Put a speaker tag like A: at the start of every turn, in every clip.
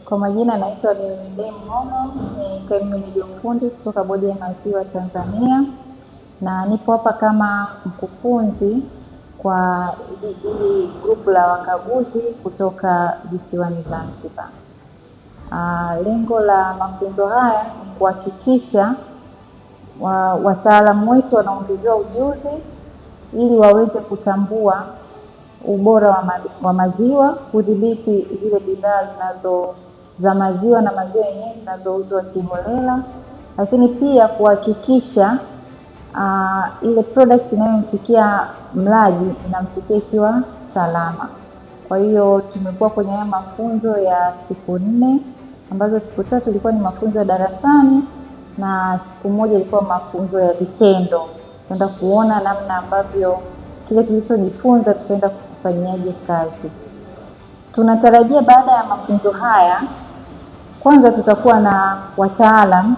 A: Kwa majina naitwa Demi Momo, ni kaimu meneja ufundi kutoka Bodi ya Maziwa Tanzania, na nipo hapa kama mkufunzi kwa hili grupu la wakaguzi kutoka visiwani Zanzibar. Lengo la mafunzo haya ni kuhakikisha wataalamu wetu wanaongezewa ujuzi ili waweze kutambua ubora wa maziwa, kudhibiti zile bidhaa za maziwa na maziwa yenyewe zinazouzwa kiholela, lakini pia kuhakikisha ile product inayomfikia mlaji inamfikia ikiwa salama. Kwa hiyo tumekuwa kwenye haya mafunzo ya siku 4, ambazo siku 3 ilikuwa ni mafunzo ya darasani na siku 1 ilikuwa mafunzo ya vitendo. Tutaenda kuona namna ambavyo kile tulichojifunza tutaenda kufanyaje kazi. Tunatarajia baada ya mafunzo haya, kwanza tutakuwa na wataalamu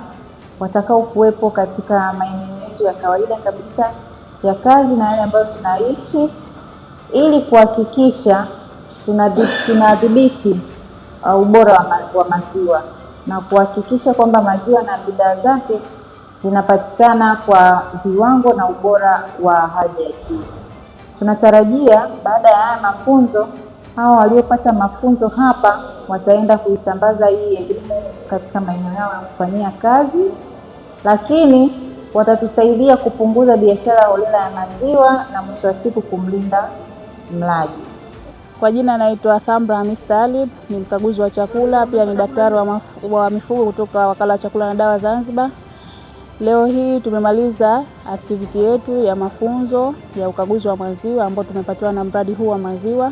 A: watakao kuwepo katika maeneo yetu ya kawaida kabisa ya kazi na yale ambayo tunaishi, ili kuhakikisha tunadhibiti ubora wa maziwa na kuhakikisha kwamba maziwa na bidhaa zake zinapatikana kwa viwango na ubora wa hali ya juu. Tunatarajia baada ya haya mafunzo, hao waliopata mafunzo hapa wataenda kuisambaza hii elimu katika maeneo yao ya kufanyia kazi, lakini watatusaidia kupunguza biashara holela ya maziwa na mwisho wa siku kumlinda mlaji.
B: Kwa jina naitwa Thamra Hamis Talib, ni mkaguzi wa chakula, pia ni daktari wa mifugo kutoka Wakala wa Chakula na Dawa Zanzibar. Leo hii tumemaliza activity yetu ya mafunzo ya ukaguzi wa maziwa ambao tumepatiwa na mradi huu wa maziwa.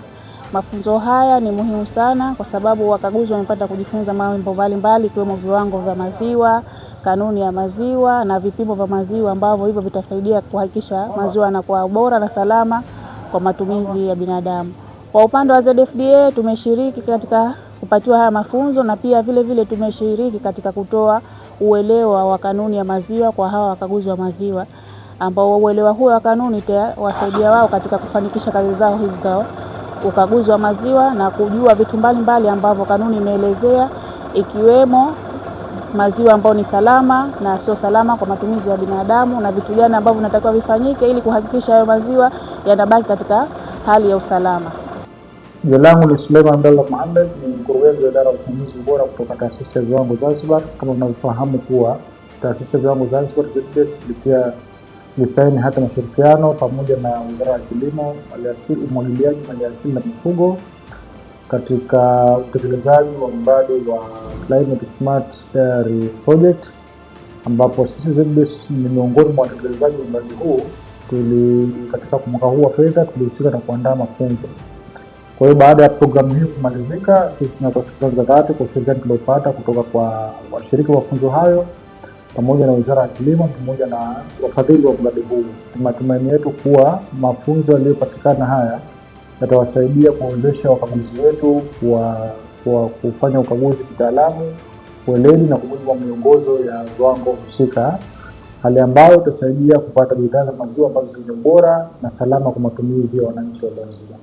B: Mafunzo haya ni muhimu sana kwa sababu wakaguzi wamepata kujifunza mambo mbalimbali ikiwemo viwango vya maziwa, kanuni ya maziwa na vipimo vya maziwa ambavyo hivyo vitasaidia kuhakikisha maziwa yanakuwa bora na salama kwa matumizi ya binadamu. Kwa upande wa ZFDA tumeshiriki katika kupatiwa haya mafunzo na pia vile tumeshiriki katika kutoa uelewa wa kanuni ya maziwa kwa hawa wakaguzi wa maziwa, ambao uelewa huo wa kanuni itawasaidia wao katika kufanikisha kazi zao hizi za ukaguzi wa maziwa na kujua vitu mbalimbali ambavyo kanuni imeelezea, ikiwemo maziwa ambayo ni salama na sio salama kwa matumizi ya binadamu, na vitu gani ambavyo vinatakiwa vifanyike ili kuhakikisha hayo maziwa yanabaki katika hali ya usalama.
C: Jina langu ni Suleiman Abdallah Mohamed, ni mkurugenzi wa idara ya usimamizi bora kutoka Taasisi ya Viwango Zanzibar. Kama mnavyofahamu kuwa Taasisi ya Viwango Zanzibar kupitia lisaini hata mashirikiano pamoja na Wizara ya Kilimo, Maliasili, Umwagiliaji, Maliasili na Mifugo katika utekelezaji wa mradi wa Climate Smart Dairy Project, ambapo sisi ZBS ni miongoni mwa watekelezaji wa mradi huu. Katika mwaka huu wa fedha tulihusika na kuandaa mafunzo. Kwa hiyo baada ya programu hii kumalizika, sisi tunatoa shukrani za dhati kwa ushirikiano tuliopata kutoka kwa washiriki wa mafunzo hayo pamoja na Wizara ya Kilimo pamoja na wafadhili wa mradi huu. Matumaini yetu kuwa mafunzo yaliyopatikana haya yatawasaidia kuwezesha wakaguzi wetu kwa kufanya ukaguzi kitaalamu, weledi na kujibu miongozo ya viwango husika, hali ambayo itasaidia kupata bidhaa za maziwa ambazo ni bora na salama kwa matumizi ya wananchi wa Zanzibar.